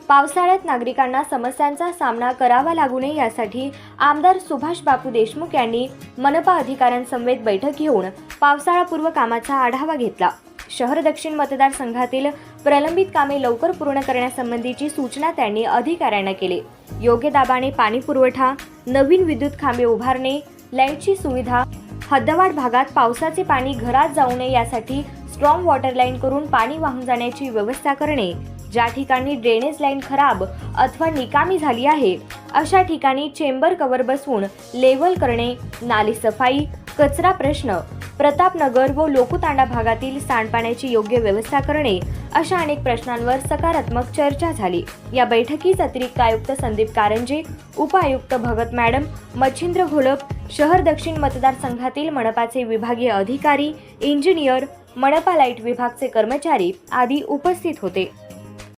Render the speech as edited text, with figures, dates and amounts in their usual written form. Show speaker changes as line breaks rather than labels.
पावसाळ्यात नागरिकांना समस्यांचा सामना करावा लागू नये यासाठी आमदार सुभाष बापू देशमुख यांनी मनपा अधिकाऱ्यांसमवेत बैठक घेऊन पावसाळापूर्व कामाचा आढावा घेतला। शहर दक्षिण मतदारसंघातील प्रलंबित कामे लवकर पूर्ण करण्यासंबंधीची सूचना त्यांनी अधिकाऱ्यांना केली। योग्य दाबाने पाणी पुरवठा, नवीन विद्युत खांबे उभारणे, लाईटची सुविधा, हद्दवाढ भागात पावसाचे पाणी घरात जाऊ नये यासाठी स्ट्रॉंग वॉटर लाईन करून पाणी वाहून जाण्याची व्यवस्था करणे, ज्या ठिकाणी ड्रेनेज लाईन खराब अथवा निकामी झाली आहे अशा ठिकाणी चेंबर कव्हर बसवून लेव्हल करणे, नाली सफाई, कचरा प्रश्न, प्रतापनगर व लोकुतांडा भागातील सांडपाण्याची योग्य व्यवस्था करणे अशा अनेक प्रश्नांवर सकारात्मक चर्चा झाली। या बैठकीस अतिरिक्त आयुक्त संदीप कारंजे, उपआयुक्त भगत मॅडम, मच्छिंद्र घोलप, शहर दक्षिण मतदारसंघातील मनपाचे विभागीय अधिकारी, इंजिनियर, मनपा लाईट विभागचे कर्मचारी आदी उपस्थित होते।